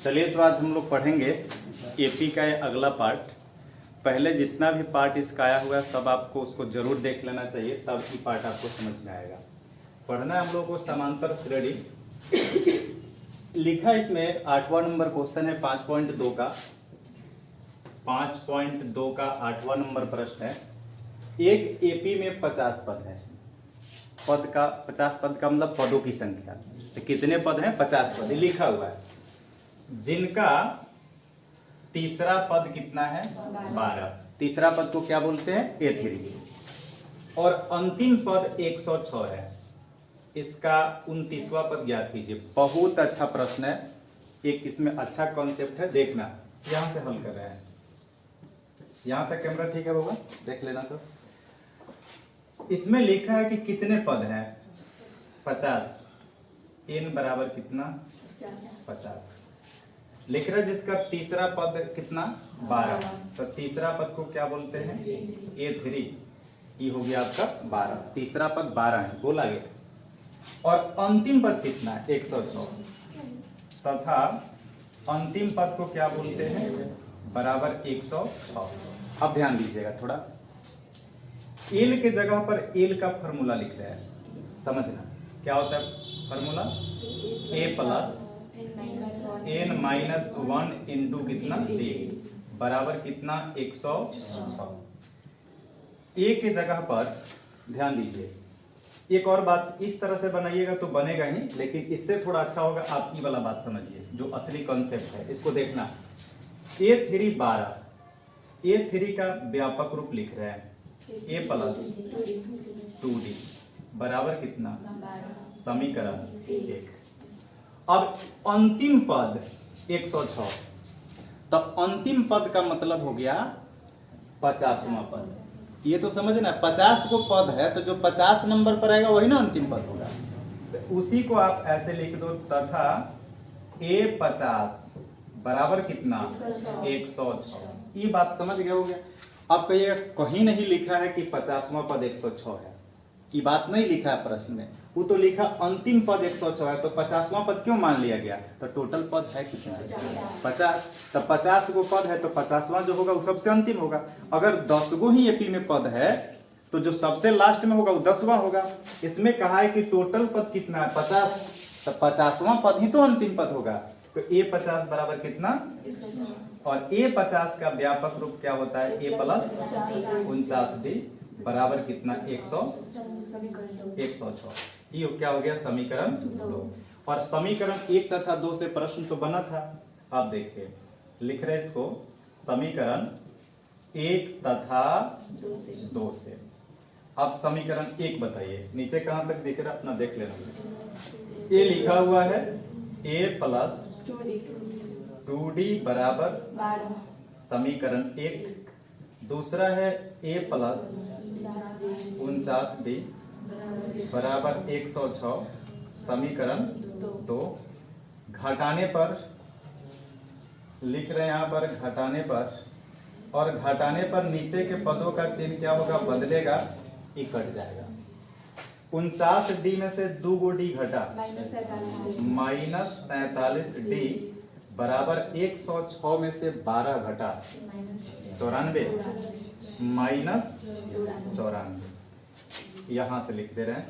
चलिए तो आज हम लोग पढ़ेंगे एपी का ये अगला पार्ट। पहले जितना भी पार्ट इसका आया हुआ है सब आपको उसको जरूर देख लेना चाहिए, तब ये पार्ट आपको समझ में आएगा। पढ़ना है हम लोग को समांतर श्रेणी। लिखा इसमें 8वां नंबर क्वेश्चन है 5.2 का 5.2 का 8वां नंबर प्रश्न है। एक एपी में 50 पद है। पद का 50 पद का मतलब पदों की संख्या। तो कितने पद हैं? 50 पद लिखा हुआ है, जिनका तीसरा पद कितना है? 12। तीसरा पद को क्या बोलते हैं? A3। और अंतिम पद 106 है। इसका 29वां पद ज्ञात कीजिए। बहुत अच्छा प्रश्न है, एक इसमें अच्छा कॉन्सेप्ट है, देखना। यहां से हल कर रहे हैं। यहां तक कैमरा ठीक है बाबा? देख लेना सब। इसमें लिखा है कि कितने पद हैं? 50। n बराबर कितना? 50 लिख रहा है, जिसका तीसरा पद कितना? 12। तो तीसरा पद को क्या बोलते हैं? A3। ये हो गया आपका 12। तीसरा पद 12 है, बोला गया। और अंतिम पद कितना है? 106। तथा अंतिम पद को क्या बोलते हैं? बराबर 106। अब ध्यान दीजिएगा थोड़ा। एल के जगह पर एल का फॉर्मूला लिख रहे हैं, समझना क्या होता है formula? a plus n-1 into कितना? d बराबर कितना? 106। ए के जगह पर ध्यान दीजिए। एक और बात, इस तरह से बनाइएगा तो बनेगा ही, लेकिन इससे थोड़ा अच्छा होगा। आप ये वाला बात समझिए जो असली कॉन्सेप्ट है, इसको देखना। A3 12। A3 का व्यापक रूप लिख रहे हैं a प्लस 2d बराबर कितना? समीकरण 1। अब अंतिम पद 106, तो अंतिम पद का मतलब हो गया 50वां पद। ये तो समझना, 50 को पद है तो जो 50 नंबर पर आएगा वही ना अंतिम पद होगा। तो उसी को आप ऐसे लिख दो, तथा A50 बराबर कितना? 106। ये बात समझ गए होगे। अब कहिएगा कहीं नहीं लिखा है कि 50वां पद 106 है, की बात नहीं लिखा है प्रश्न में। वो तो लिखा अंतिम पद 106 है, तो 50वां पद क्यों मान लिया गया? तो टोटल पद है कितना? 50। तो 50 गो पद है तो 50वां जो होगा वो सबसे अंतिम होगा। अगर 10 गो ही एपी में पद है तो जो सबसे लास्ट में होगा वो 10वां होगा। इसमें कहा है कि टोटल पद कितना है? 50। तो 50वां पद ही तो अंतिम पद होगा। तो A50 बराबर कितना? और A50 का व्यापक रूप क्या होता है? a प्लस 49d बराबर कितना? 106। ये क्या हो गया? समीकरण 2। और समीकरण 1 तथा 2 से प्रश्न तो बना था। आप देखिए, लिख रहे इसको समीकरण 1 तथा 2 से। अब समीकरण 1 बताइए, नीचे कहां तक दिख रहा है अपना देख लेना। ये लिखा हुआ है a प्लस 2d बराबर समीकरण 1। दूसरा है a प्लस 49d बराबर 106 समीकरण 2। घटाने पर लिख रहे हैं यहाँ पर, घटाने पर, और घटाने पर नीचे के पदों का चिन्ह क्या होगा? बदलेगा, ये कट जाएगा। 49d में से 2 गो d घटा, -47d बराबर 106 में से 12 घटा 94 -94। यहां से लिख दे रहे हैं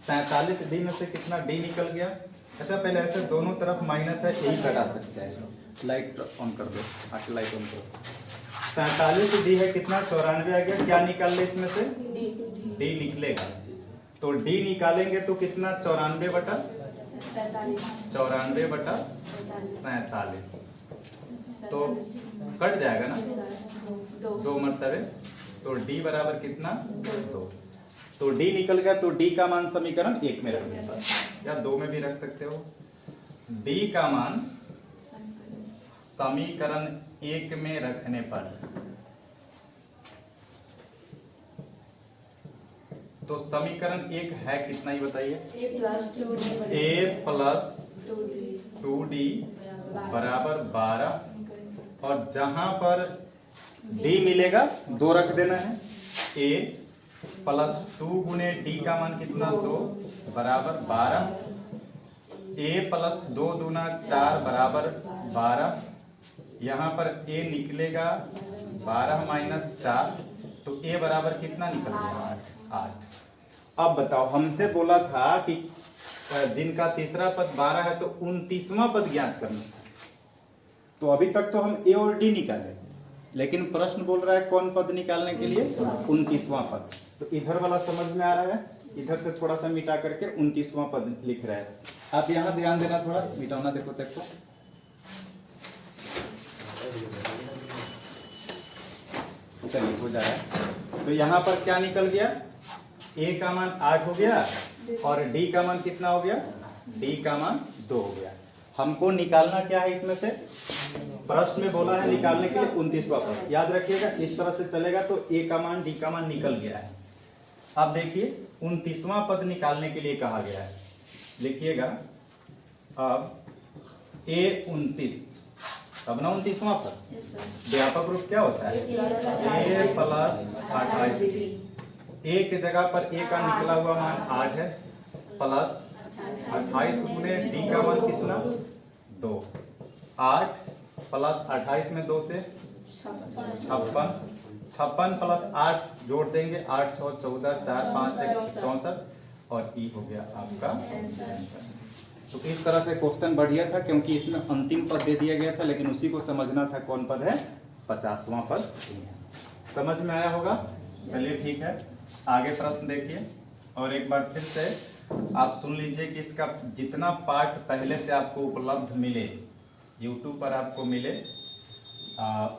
47d में से कितना d निकल गया? अच्छा पहले ऐसे दोनों तरफ माइनस है, यही घटा सकते हैं। लाइट ऑन कर दो, आके लाइट ऑन करो। 47d है कितना? 94 आ गया। क्या निकाल ले इसमें से? d निकलेगा। तो d निकालेंगे तो कितना? 94 बटा 47। तो कट जाएगा ना 2 मरतबे। तो d बराबर कितना? 2। तो d निकल गया। तो d का मान समीकरण 1 में रखने पर, या 2 में भी रख सकते हो। d का मान समीकरण 1 में रखने पर, तो समीकरण 1 है कितना ही बताइए? a प्लस 2d बराबर 12। और जहां पर d मिलेगा 2 रख देना है। a प्लस 2 गुने d का मान कितना? 2 बराबर 12। a प्लस 2 दूना 4 बराबर 12। यहाँ पर a निकलेगा 12 माइनस 4, तो a बराबर कितना निकल गया? 8। अब बताओ, हमसे बोला था कि जिनका तीसरा पद 12 है तो 29वां पद ज्ञात करना है। तो अभी तक तो हम ए और डी निकाले, लेकिन प्रश्न बोल रहा है कौन पद निकालने के लिए? 29वां पद। तो इधर वाला समझ में आ रहा है, इधर से थोड़ा सा मिटा करके 29वां पद लिख रहा है। आप यहाँ ध्यान देना, थोड़ा मिटाना देखो तक को। चलिए हो जाए। तो यहाँ पर क्या निकल गया? ए का मान 8 हो गया और डी का मान कितना हो गया? डी का मान 2 हो गया। हमको निकालना क्या है इसमें से? प्रश्न में बोला है निकालने के लिए 29वां पद। याद रखिएगा, इस तरह से चलेगा तो ए का मान डी का मान निकल गया है। अब देखिए 29वां पद निकालने के लिए कहा गया है, लिखिएगा। अब ए 29, तब ना 29वां पद। व्यापक रूप क्या होता है? ए प्लस 28। ए की जगह पर ए का निकला हुआ मान 8 है, प्लस 28 गुने डी का मान कितना? 2। 8 प्लस 28 में 2 से 56, 56 प्लस 8 जोड़ देंगे, 8 और 14, 4 5 1 64, और ई हो गया आपका आंसर। तो इस तरह से क्वेश्चन बढ़िया था, क्योंकि इसमें अंतिम पद दे दिया गया था, लेकिन उसी को समझना था कौन पद है? 50वां पद। समझ में आया होगा? चलिए ठीक है, आगे प्रश्न देखिए। और एक बार फिर से आप सुन लीजिए कि इसका जितना पाठ पहले से आपको उपलब्ध मिले, YouTube पर आपको मिले,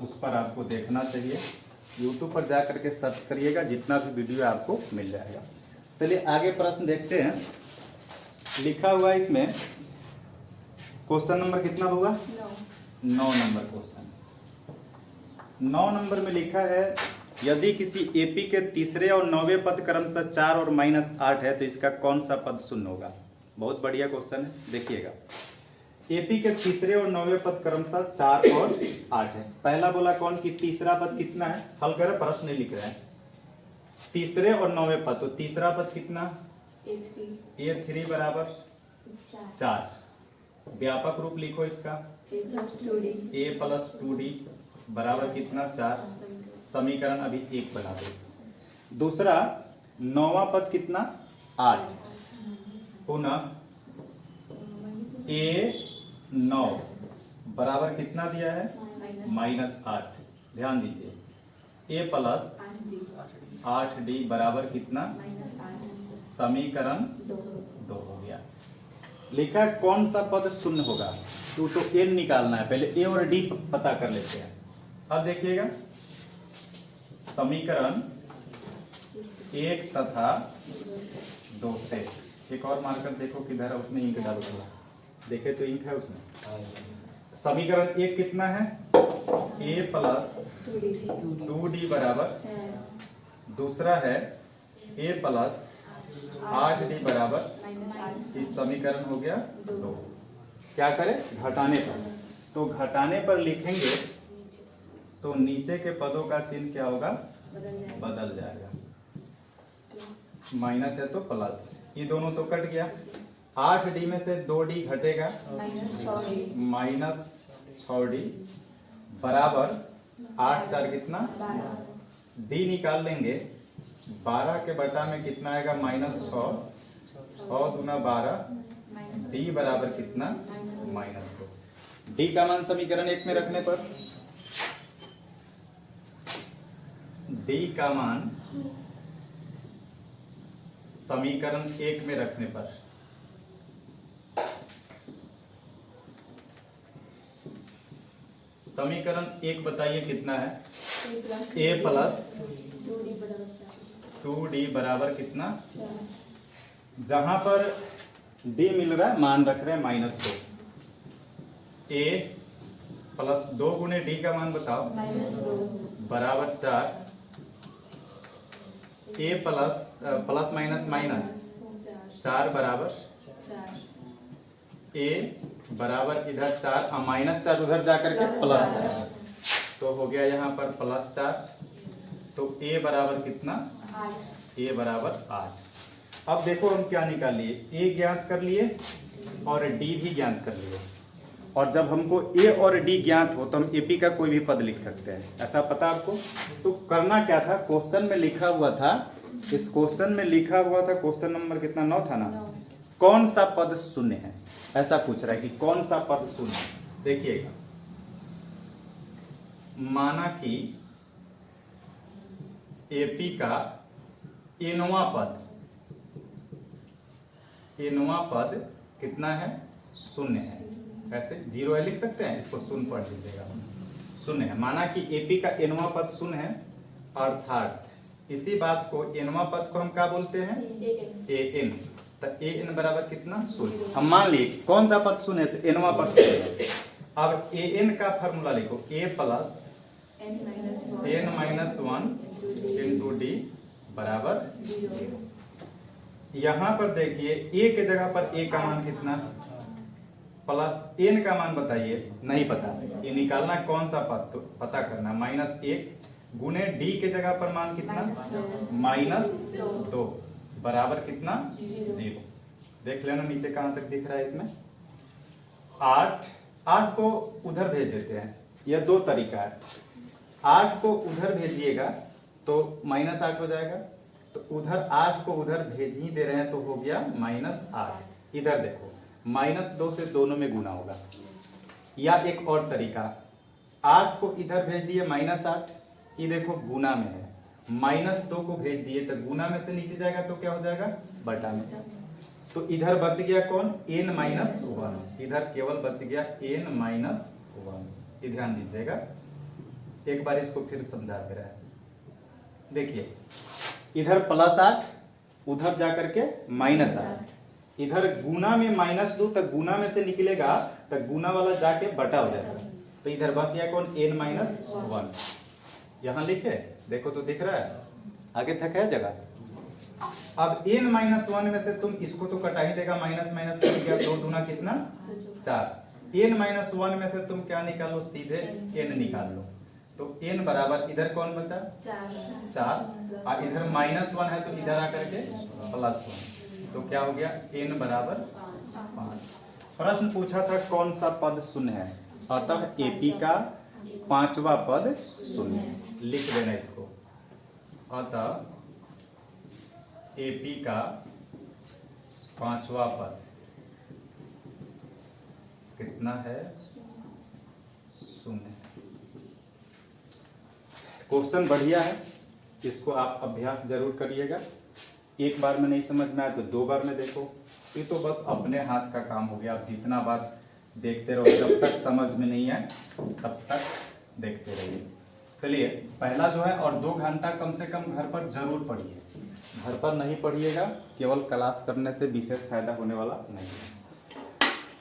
उस पर आपको देखना चाहिए। YouTube पर जा करके सर्च करिएगा, जितना भी वीडियो आपको मिल जाएगा। चलिए आगे प्रश्न देखते हैं। लिखा हुआ है इसमें, क्वेश्चन नंबर कितना होगा? 9 नंबर क्वेश्चन। 9 नंबर में लिखा है, यदि किसी एपी के तीसरे और 9वें पद क्रमशः 4 और -8 है तो इसका कौन सा पद शून्य होगा? बहुत बढ़िया क्वेश्चन है, देखिएगा। एपी के तीसरे और 9वें पद क्रमशः 4 और 8 है। पहला बोला कौन कि तीसरा पद कितना है? हल कर, प्रश्न नहीं लिख रहे हैं। तीसरे और 9वें पद, तो तीसरा पद कितना? A3 बराबर 4। व्यापक रूप लिखो इसका, A प्लस 2D बराबर कितना? 4। समीकरण अभी 1 बना दो। दूसरा 9वां पद कितना? 8। पुनः A9 बराबर कितना दिया है? -8। ध्यान दीजिए, A प्लस 8D बराबर कितना? समीकरण 2 हो गया। लिखा कौन सा पद शून्य होगा? तो n निकालना है, पहले a और d पता कर लेते हैं। अब देखिएगा, समीकरण 1 तथा 2 से एक और मार्कर देखो किधर है, उसमें इंक डालो थोड़ा, देखे तो इंक है उसमें। समीकरण 1 कितना है? a प्लस 2d बराबर, दूसरा है a प्लस 8d बराबर, इस समीकरण हो गया 2। क्या करें? घटाने पर। तो घटाने पर लिखेंगे तो नीचे के पदों का चिन्ह क्या होगा? बदल जाएगा। माइनस है तो प्लस, ये दोनों तो कट गया। 8d में से 2d घटेगा, -6d बराबर 8 4 कितना? d निकाल लेंगे, 12 के बटा में कितना आएगा? -6, 6 दूना 12, d बराबर कितना? -2। d का मान समीकरण 1 में रखने पर, d का मान समीकरण 1 में रखने पर समीकरण 1 बताइए कितना है? a प्लस 2d बराबर कितना? जहां पर d मिल रहा है मान रख रहे हैं -2। a प्लस 2 गुने d का मान बताओ, बराबर 4। a प्लस माइनस माइनस 4 बराबर, a बराबर इधर 4 और -4 उधर जाकर के प्लस, तो हो गया यहाँ पर +4। तो a बराबर कितना? a बराबर 8। अब देखो हम क्या निकाल लिए, a ज्ञात कर लिए, और डी भी ज्ञात कर लिए। और जब हमको ए और डी ज्ञात हो तो हम एपी का कोई भी पद लिख सकते हैं, ऐसा पता आपको। तो करना क्या था, क्वेश्चन में लिखा हुआ था, इस क्वेश्चन में लिखा हुआ था, क्वेश्चन नंबर कितना 9 था ना, कौन सा पद शून्य है, ऐसा पूछ रहा है कि कौन सा पद शून्य है। देखिएगा, माना कि एपी का एनवा पद कितना है, शून्य है। ऐसे 0 है लिख सकते हैं, इसको शून्य पढ़ लीजिएगा, शून्य है। माना कि एपी का एनवा पद शून्य है, अर्थात इसी बात को, एनवा पद को हम क्या बोलते हैं, ए एन। तो ए एन बराबर कितना, शून्य। हम मान लिए कौन सा पद शून्य है, तो एनवा पद शून्य है। अब ए एन का फॉर्मूला लिखो, A plus N minus 1 into D बराबर 0। यहां पर देखिए, ए के जगह पर ए का मान कितना, प्लस एन का मान बताइए, नहीं पता, ये निकालना कौन सा पद, तो पता करना, -1 गुने डी के जगह पर मान कितना, -2 बराबर कितना, 0। देख लेना नीचे कहां तक दिख रहा है इसमें, 8 को उधर भेज देते हैं। यह दो तरीका है, 8 को उधर भेजिएगा तो -8 हो जाएगा, तो उधर 8 को उधर भेज ही दे रहे हैं तो हो गया -8। इधर देखो, -2 से दोनों में गुना होगा। या एक और तरीका, 8 को इधर भेज दिए -8, ये देखो गुना में है, -2 को भेज दिए तो गुना में से नीचे जाएगा तो क्या हो जाएगा, बटा में। तो इधर बच गया कौन, n-1, इधर केवल बच गया n-1। ये ध्यान दीजिएगा, एक बार इसको फिर समझा दे रहा है। देखिए, इधर +8, उधर जाकर के -8, इधर गुना में -2, तक गुना में से निकलेगा तो गुना वाला जाके बटा हो जाएगा, तो इधर बच गया कौन, n-1। यहां लिखे देखो तो दिख रहा है, आगे तक है जगह। अब n-1 में से तुम इसको तो कटा ही देगा, माइनस माइनस कर दिया, 2 दूना कितना, 4। n-1 में से तुम क्या निकालो, सीधे n निकाल लो, तो n बराबर इधर कौन बचा, 4, और इधर -1 है तो इधर आकर के +1, तो क्या हो गया, n बराबर 5। प्रश्न पूछा था कौन सा पद शून्य है, अतः एपी का 5वां पद शून्य है। लिख देना इसको, अतः एपी का 5वां पद कितना है, शून्य। क्वेश्चन बढ़िया है, इसको आप अभ्यास जरूर करिएगा। एक बार में नहीं समझ में आया तो 2 बार में देखो, ये तो बस अपने हाथ का काम हो गया। आप जितना बार देखते रहो, जब तक समझ में नहीं आए तब तक देखते रहिए। चलिए, पहला जो है, और 2 घंटा कम से कम घर पर जरूर पढ़िए। घर पर नहीं पढ़िएगा, केवल क्लास करने से विशेष फायदा होने वाला नहीं है।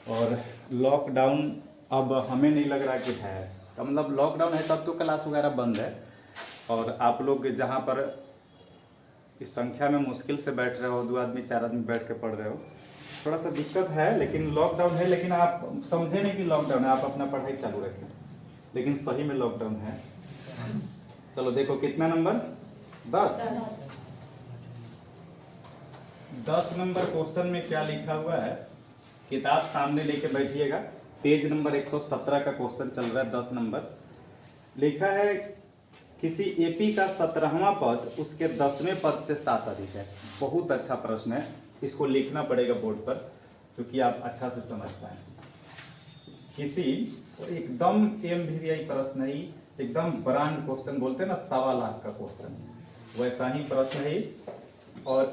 और लॉकडाउन अब हमें नहीं लग रहा कि है, तो मतलब लॉकडाउन है तब तो क्लास वगैरह बंद है, और आप लोग जहाँ पर इस संख्या में मुश्किल से बैठ रहे हो, 2 आदमी 4 आदमी बैठ के पढ़ रहे हो, थोड़ा सा दिक्कत है, लेकिन लॉकडाउन है, लेकिन आप समझे नहीं कि लॉकडाउन है, आप अपना पढ़ाई चालू रखें, लेकिन सही में लॉकडाउन है। चलो देखो कितना नंबर, 10 नंबर क्वेश्चन में क्या लिखा हुआ है, किताब सामने लेके बैठिएगा, पेज नंबर 117 का क्वेश्चन चल रहा है। 10 नंबर लिखा है, किसी एपी का 17वां पद उसके 10वें पद से 7 अधिक है। बहुत अच्छा प्रश्न है, इसको लिखना पड़ेगा बोर्ड पर, क्योंकि आप अच्छा से समझ पाए। किसी एकदम एमवीआई प्रश्न ही, एकदम ब्रांड क्वेश्चन बोलते हैं ना, 1.25 लाख का क्वेश्चन, वैसा ही प्रश्न है। और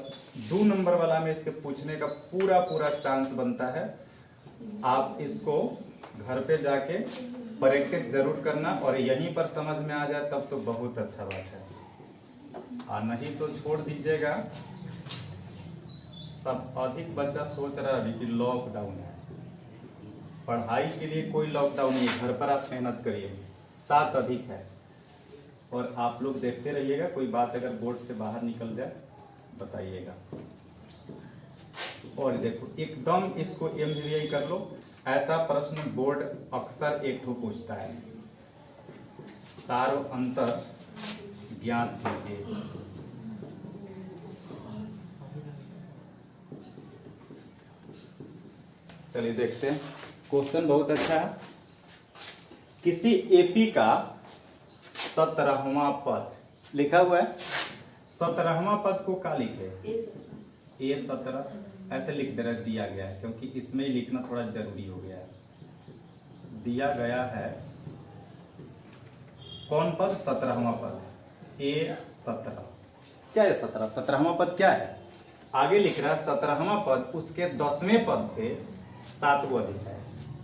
2 नंबर वाला में इसके पूछने का पूरा चांस बनता है। आप इसको घर पे जाके प्रैक्टिस जरूर करना, और यहीं पर समझ में आ जाए तब तो बहुत अच्छा बात है, और नहीं तो छोड़ दीजिएगा। सब अधिक बच्चा सोच रहा है कि लॉकडाउन है, पढ़ाई के लिए कोई लॉकडाउन नहीं है, घर पर आप मेहनत करिए। 7 अधिक है, और आप लोग देखते रहिएगा, कोई बात अगर बोर्ड से बाहर निकल जाए बताइएगा। और देखो एकदम इसको एमवीआई कर लो। ऐसा प्रश्न बोर्ड अक्सर एक ठो पूछता है, सारो अंतर ज्ञात कीजिए। चलिए देखते हैं, क्वेश्चन बहुत अच्छा है। किसी एपी का 17वां पद लिखा हुआ है। 17वां पद को क्या लिखे? A17 ऐसे लिख दे रहा, दिया गया है, क्योंकि इसमें ही लिखना थोड़ा जरूरी हो गया है। दिया गया है कौन पद? 17वां पद A17। क्या है 17? 17वां पद क्या है? आगे लिख रहा है 17वां पद उसके 10वें पद से 7 को अधिक है,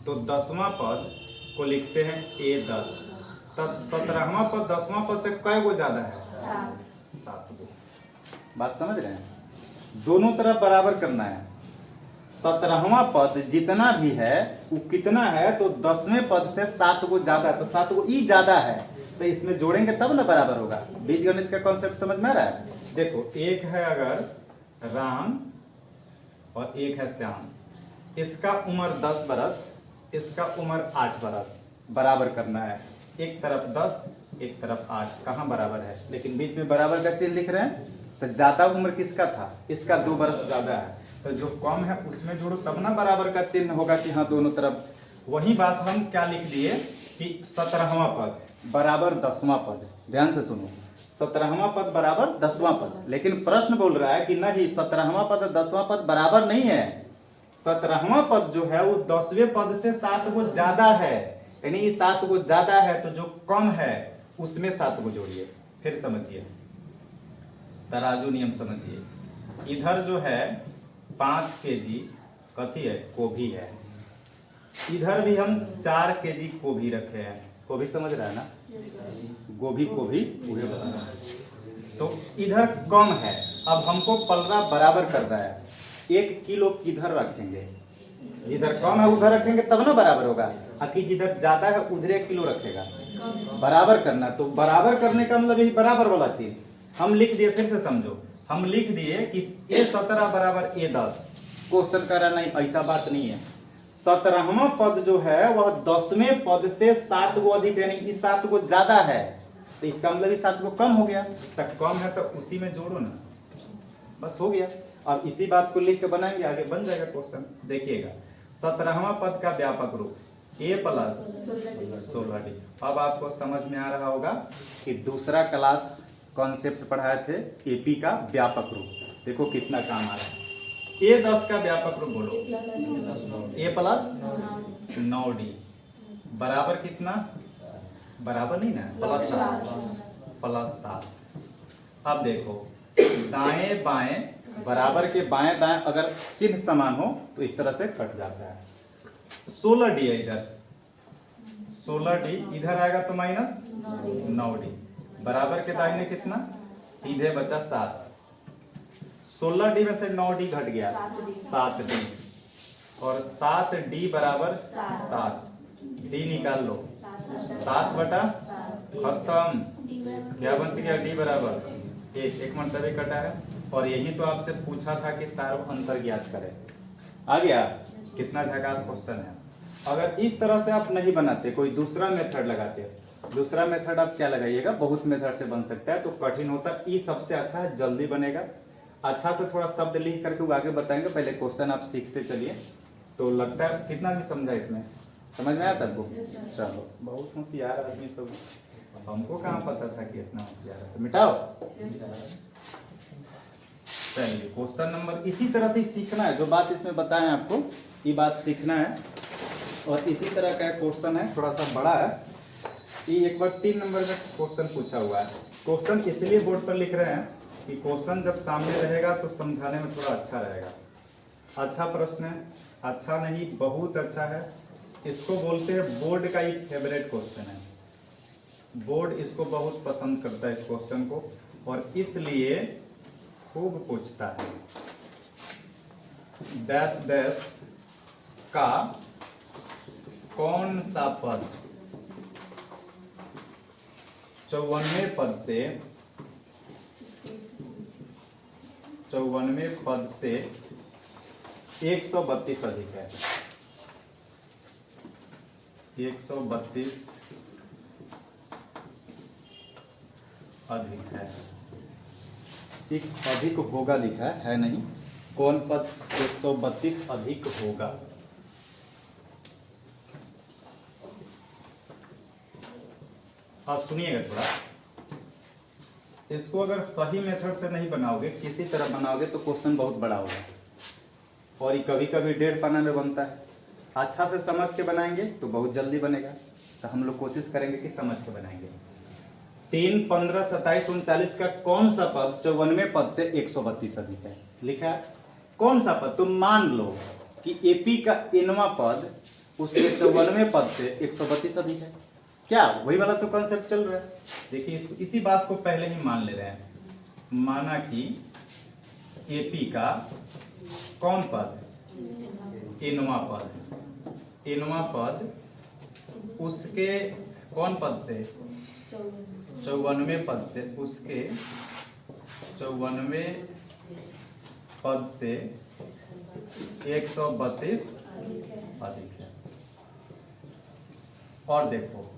तो 10वां पद को लिखते हैं A10। तब 17वां पद 10वां पद से कै गो ज्यादा है? 7 गो। बात समझ रहे हैं? दोनों तरफ बराबर करना है। 17वां पद जितना भी है वो कितना है? तो 10वें पद से 7 गो ज्यादा है, तो 7 गो ई ज्यादा है, तो इसमें जोड़ेंगे तब ना बराबर होगा। बीजगणित का कॉन्सेप्ट समझ में आ रहा है? देखो, एक है अगर राम और एक है श्याम, इसका उम्र 10 बरस, इसका उम्र 8 बरस, बराबर करना है। एक तरफ 10 एक तरफ 8, कहाँ बराबर है? लेकिन बीच में बराबर का चिन्ह लिख रहे हैं, तो ज्यादा उम्र किसका था? इसका 2 बरस ज्यादा है, तो जो कम है उसमें जोड़ो तब ना बराबर का चिन्ह होगा कि हाँ दोनों तरफ। वही बात हम क्या लिख दिए कि 17वां पद बराबर 10वां पद। ध्यान से सुनो, 17वां पद बराबर 10वां पद, लेकिन प्रश्न बोल रहा है कि नहीं 17वां पद 10वां पद बराबर नहीं है। 17वां पद जो है वो 10वें पद से 7 गो ज्यादा है, यानी 7 गो ज्यादा है, तो जो कम है उसमें 7 गो जोड़िए। फिर समझिए, तराजू नियम समझिए। इधर जो है 5 केजी कथी है? गोभी है। इधर भी हम 4 केजी गोभी रखे हैं। गोभी समझ रहा है ना? गोभी उहे बता। तो इधर कम है, अब हमको पलड़ा बराबर करना है। 1 किलो किधर रखेंगे? जिधर कम है उधर रखेंगे तब ना बराबर होगा, कि जिधर ज्यादा है उधर 1 किलो रखेगा। बराबर करना, तो बराबर करने का मतलब यही बराबर वाला चीज हम लिख दिए। फिर से समझो, हम लिख दिए कि A17 बराबर A10। क्वेश्चन कर रहा नहीं, ऐसा बात नहीं है। 17वां पद जो है वह 10वें पद से 7 गो अधिक, यानी इस 7 गो ज्यादा है, तो इसका मतलब इस 7 गो कम हो गया। तक कम है तो उसी में जोड़ो ना, बस हो गया। अब इसी बात को लिख के बनाएंगे, आगे बन जाएगा क्वेश्चन। देखिएगा, 17वां पद का व्यापक रूप A + 16D। अब आपको समझ में आ रहा होगा कि दूसरा क्लास कॉन्सेप्ट पढ़ाए थे एपी का व्यापक रूप। देखो कितना काम आ रहा है। A10 का व्यापक रूप बोलो। A + 9D बराबर कितना? बराबर नहीं ना, +7। अब देखो, दाएं बाएं बराबर के बाएं दाएं अगर चिन्ह समान हो तो इस तरह से कट जाता है। 16D है इधर, 16D इधर आएगा तो -9D, बराबर के दाहिने कितना? सीधे बचा 7। 16D में से 9D घट गया, 7D, और 7D बराबर 7। D निकाल लो, 7 बटा खत्म। क्या बन गया? D बराबर 1। एक मरतबे कटा है, और यही तो आपसे पूछा था कि सार्व अंतर ज्ञात करें। आ गया? कितना झकास क्वेश्चन है। अगर इस तरह से आप नहीं बनाते, कोई दूसरा मेथड लगाते, दूसरा मेथड आप क्या लगाइएगा, बहुत मेथड से बन सकता है, तो कठिन होता है। ये सबसे अच्छा है, जल्दी बनेगा। अच्छा से थोड़ा शब्द लिख करके वो आगे बताएंगे, पहले क्वेश्चन आप सीखते चलिए। तो लगता है कितना भी समझा इसमें, समझ में आया सबको? चलो, बहुत होशियार आदमी सब, हमको कहाँ पता था कि इतना होशियार है। तो मिटाओ। चलिए, क्वेश्चन नंबर इसी तरह से सीखना है, जो बात इसमें बताएं आपको ये बात सीखना है, और इसी तरह का क्वेश्चन है, थोड़ा सा बड़ा है। ये एक बार 3 नंबर का क्वेश्चन पूछा हुआ है। क्वेश्चन इसलिए बोर्ड पर लिख रहे हैं कि क्वेश्चन जब सामने रहेगा तो समझाने में थोड़ा अच्छा रहेगा। अच्छा प्रश्न है, अच्छा नहीं बहुत अच्छा है। इसको बोलते हैं बोर्ड का एक फेवरेट क्वेश्चन है। बोर्ड इसको बहुत पसंद करता है इस क्वेश्चन को, और इसलिए खूब पूछता है। डैश डैश का कौन सा पद 54वें पद से 132 अधिक है? 132 अधिक है। एक अधिक होगा लिखा है नहीं, कौन पद 132 अधिक होगा? आप सुनिएगा थोड़ा, इसको अगर सही मेथड से नहीं बनाओगे, किसी तरह बनाओगे तो क्वेश्चन बहुत बड़ा होगा और ये कभी कभी 1.5 पन्ना में बनता है। अच्छा से समझ के बनाएंगे तो बहुत जल्दी बनेगा, तो हम लोग कोशिश करेंगे कि समझ के बनाएंगे। 3, 15, 27, 39 का कौन सा पद 54वें पद से 132 अधिक है? लिखा है कौन सा पद? तुम मान लो कि एपी का nवां पद उसके 54वें पद से 132 अधिक है। क्या वही वाला तो कॉन्सेप्ट चल रहा है। देखिए इसको, इसी बात को पहले ही मान ले रहे हैं। माना कि एपी का कौन पद? nवां पद। nवां पद उसके कौन पद से? 54वें पद से, उसके 54वें पद से 132 अधिक है। और देखो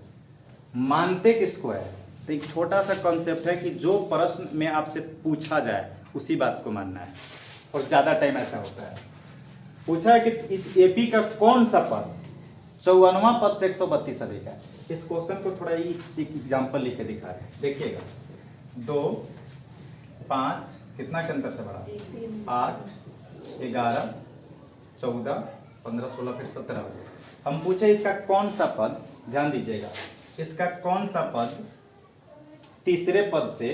मानते किसको है? तो एक छोटा सा कॉन्सेप्ट है कि जो प्रश्न में आपसे पूछा जाए उसी बात को मानना है, और ज्यादा टाइम ऐसा होता है। पूछा है कि इस एपी का कौन सा पद 54वां पद से 132 अधिक है। इस क्वेश्चन को थोड़ा एक एग्जांपल लिख के दिखा रहे हैं, देखिएगा। 2, 5 कितना के अंतर से बढ़ा? 8, 11, 14, 15, 16 फिर 17। हम पूछे इसका कौन सा पद, ध्यान दीजिएगा, इसका कौन सा पद तीसरे पद से,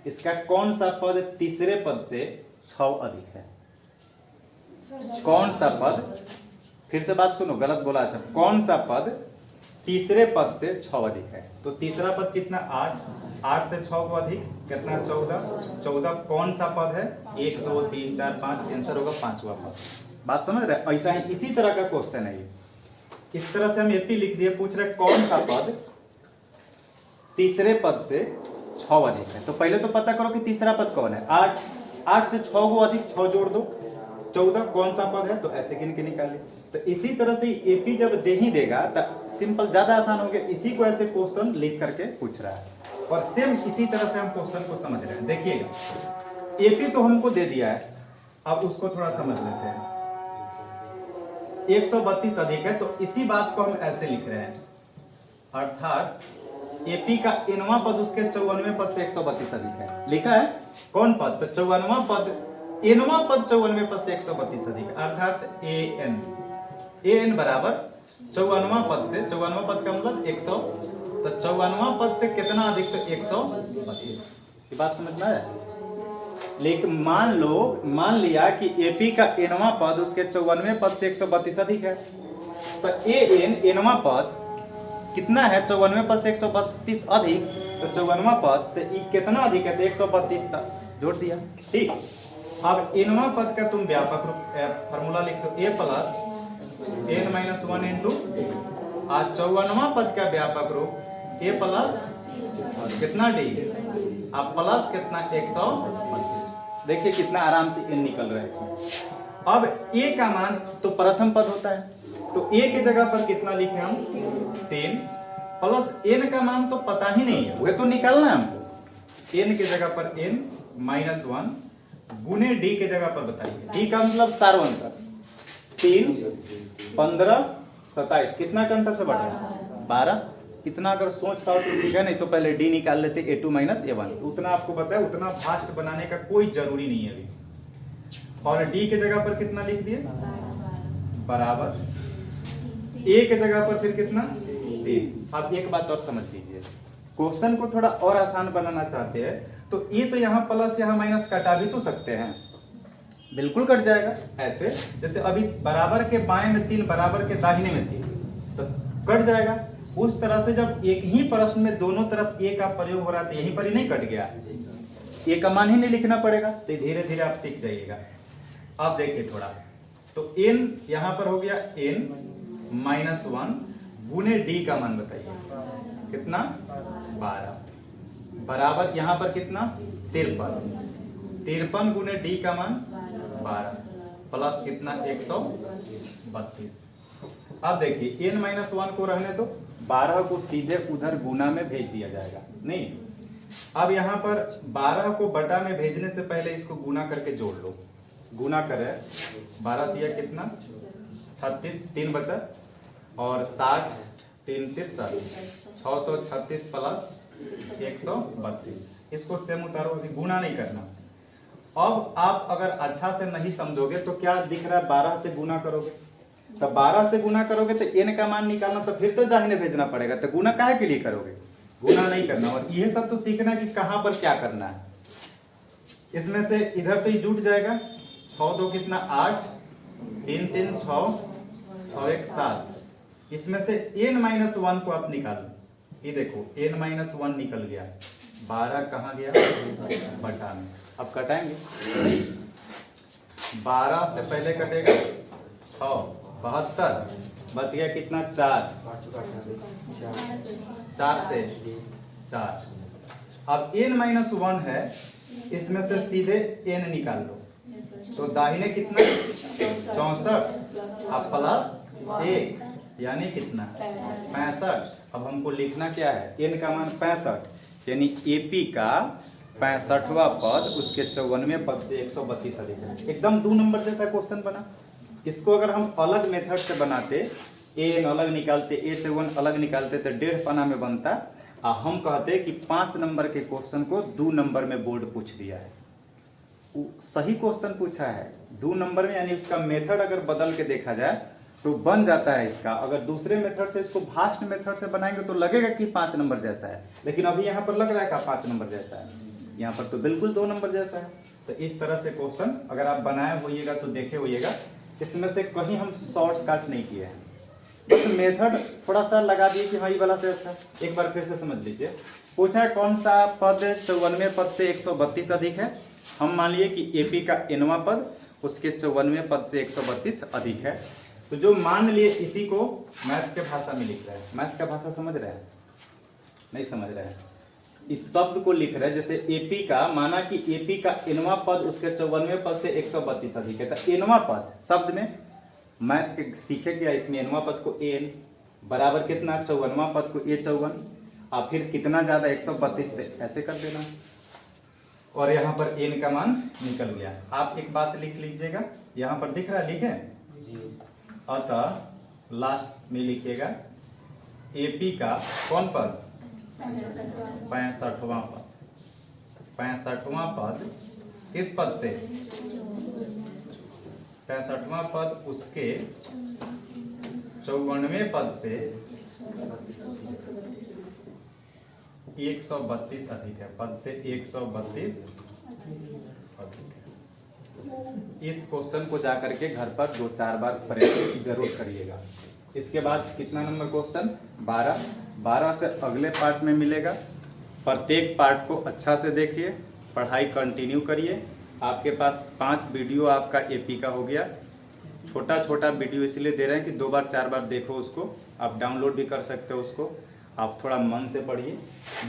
इसका कौन सा पद तीसरे पद से 6 अधिक है? कौन सा पद, फिर से बात सुनो, गलत बोला है सब। कौन सा पद तीसरे पद से 6 अधिक है? तो तीसरा पद कितना? 8, 8 से 6 को अधिक कितना? 14, 14 कौन सा पद है? 1, 2, 3, 4, 5, आंसर होगा 5वां पद। बात समझ रहे? ऐसा ही इसी तरह का क्वेश्चन है ये। इस तरह से हम एपी लिख दिए, पूछ रहे कौन सा पद तीसरे पद से 6 अधिक है। तो पहले तो पता करो कि तीसरा पद कौन है। 8 से 6 को अधिक, 6 जोड़ दो, 14 कौन सा पद है? तो ऐसे गिन के निकालिए। तो इसी तरह से एपी जब दे ही देगा तो सिंपल, ज्यादा आसान हो गया। इसी को ऐसे क्वेश्चन लिख करके पूछ रहा है और सेम इसी तरह से हम क्वेश्चन को समझ रहे हैं। देखिएगा एपी तो हमको दे दिया है, अब उसको थोड़ा समझ लेते हैं। 132 अधिक है, तो इसी बात को हम ऐसे लिख रहे हैं, अर्थात एपी का nवां पद उसके 54वें पद से 132 अधिक है। लिखा है कौन पद? तो 54वां पद, nवां पद 54वें पद से 132 अधिक है, अर्थात an बराबर 54वां पद से, 54वां पद का मतलब 100, तो 54वां पद से कितना अधिक? तो 132। ये बात समझ में आया? लेकिन मान लिया कि एपी का nवां पद उसके 54वें पद से 132 अधिक है, तो nवां पद कितना है? 54वें पद से 132 अधिक, तो 54वां पद से कितना अधिक है? तो 132 तक जोड़ दिया, ठीक। अब nवां पद का तुम व्यापक रूप फार्मूला लिख दो, a प्लस n-1 इंटू, आज 54वां पद का व्यापक रूप a प्लस कितना d, अब प्लस कितना? 132। देखिए कितना आराम से n निकल रहा है इसमें। अब a का मान तो प्रथम पद होता है, तो a की जगह पर कितना लिखे हम? 3 प्लस n का मान तो पता ही नहीं है, वह तो निकालना है हमको। n की जगह पर n-1 गुने d के जगह पर बताइए, d का मतलब सार्वंतर। 3, 15, 27 कितना का अंतर से बढ़ रहा है? 12। कितना अगर सोच पाओ तो ठीक है, नहीं तो पहले d निकाल लेते, a2 माइनस a1। तो उतना आपको पता है, उतना फास्ट बनाने का कोई जरूरी नहीं है अभी। और d के जगह पर कितना लिख दिए? बराबर, a के जगह पर फिर कितना? 3। अब एक बात और समझ लीजिए, क्वेश्चन को थोड़ा और आसान बनाना चाहते हैं तो ये तो यहाँ प्लस यहाँ माइनस कटा भी तो सकते हैं, बिल्कुल कट जाएगा। ऐसे जैसे अभी बराबर के बाएं में 3, बराबर के दाहिने में 3, तो कट जाएगा। उस तरह से जब एक ही प्रश्न में दोनों तरफ a का प्रयोग हो रहा है तो यहीं पर ही नहीं कट गया, a का मान ही नहीं लिखना पड़ेगा। तो धीरे धीरे आप सीख जाइएगा। अब देखिए थोड़ा, तो n यहाँ पर हो गया n-1 गुने d का मान बताइए कितना? 12 बराबर यहाँ पर कितना? 53 गुने d का मान 12 प्लस कितना? 132। अब देखिए n-1 को रहने दो, 12 को सीधे उधर गुना में भेज दिया जाएगा। नहीं, अब यहाँ पर 12 को बटा में भेजने से पहले इसको गुना करके जोड़ लो। गुना करें, 12 दिया कितना? 36, 3 बचा, और 60, 3 × 7, 636 प्लस 132। इसको सेम उतारो, अभी गुना नहीं करना। अब आप अगर अच्छा से नहीं समझोगे तो क्या दिख रहा है, 12 से गुना करोगे, तो 12 से गुना करोगे तो n का मान निकालना, तो फिर तो दाहिने भेजना पड़ेगा, तो गुना काहे के लिए करोगे, गुना नहीं करना। और ये सब तो सीखना कि कहां पर क्या करना है। इसमें से इधर तो ये जुट जाएगा, 6 2 कितना 8, 3 3 6, 6 1 7। इसमें से n-1 को आप निकालो, ये देखो n-1 निकल गया, 12 कहाँ गया, बटा में। अब कटाएंगे, 12 से पहले कटेगा 6, 72, बच गया कितना 4, 4 से 4। अब n-1 है, इसमें से सीधे n निकाल लो, तो दाहिने कितना 64, अब प्लस 1 यानी कितना 65। अब हमको लिखना क्या है, n का मान 65, यानी AP का 65वां पद उसके 54वें पद से 132 अधिक है। एकदम 2 नंबर जैसा क्वेश्चन बना। इसको अगर हम अलग मेथड से बनाते, n अलग निकालते, A54 अलग निकालते, तो 1.5 पन्ना में बनता। हम कहते कि 5 नंबर के क्वेश्चन को 2 नंबर में बोर्ड पूछ दिया है, सही क्वेश्चन पूछा है 2 नंबर में, यानी उसका मेथड अगर बदल के देखा जाए तो बन जाता है इसका। अगर दूसरे मेथड से इसको भास्ट मेथड से बनाएंगे तो लगेगा कि 5 नंबर जैसा है, लेकिन अभी यहाँ पर लग रहा है 5 नंबर जैसा है, यहाँ पर तो बिल्कुल 2 नंबर जैसा है। तो इस तरह से क्वेश्चन अगर आप बनाए होइएगा तो देखे होइएगा, इसमें से कहीं हम शॉर्टकट नहीं किए हैं, बस मेथड थोड़ा सा लगा दिए कि हाँ ये वाला से अच्छा। एक बार फिर से समझ लीजिए, पूछा है कौन सा पद 54वें पद से 132 अधिक है। हम मान लिए कि AP का nवां पद उसके 54वें पद से 132 अधिक है। तो जो मान लिए इसी को मैथ के भाषा में लिख रहे हैं। मैथ का भाषा समझ रहे हैं, नहीं समझ रहे हैं, इस शब्द को लिख रहे हैं। जैसे AP का, माना कि AP का nवां पद उसके 54वें पद से 132 अधिक है, तो nवां पद शब्द में मैथ के सीखे गया, इसमें nवां पद को n बराबर कितना 54वां पद को A54, और फिर कितना ज्यादा 132, ऐसे कर देना, और यहाँ पर n का मान निकल गया। आप एक बात लिख लीजिएगा, यहाँ पर दिख रहा है, लिखे, अतः लास्ट में लिखिएगा AP का कौन पद 65वां पद, 65वां पद किस पद से, 65वां पद उसके 54वें पद से 132 अधिक है, पद से 132 अधिक है। इस क्वेश्चन को जाकर के घर पर 2-4 बार प्रैक्टिस जरूर करिएगा। इसके बाद कितना नंबर क्वेश्चन 12 से अगले पार्ट में मिलेगा। प्रत्येक पार्ट को अच्छा से देखिए, पढ़ाई कंटिन्यू करिए। आपके पास 5 वीडियो आपका AP का हो गया। छोटा छोटा वीडियो इसलिए दे रहे हैं कि 2 बार 4 बार देखो उसको, आप डाउनलोड भी कर सकते हो उसको। आप थोड़ा मन से पढ़िए,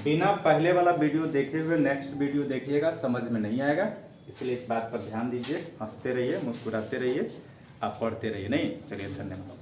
बिना पहले वाला वीडियो देखे हुए नेक्स्ट वीडियो देखिएगा, समझ में नहीं आएगा। इसलिए इस बात पर ध्यान दीजिए, हंसते रहिए, मुस्कुराते रहिए, आप पढ़ते रहिए। नहीं, चलिए, धन्यवाद।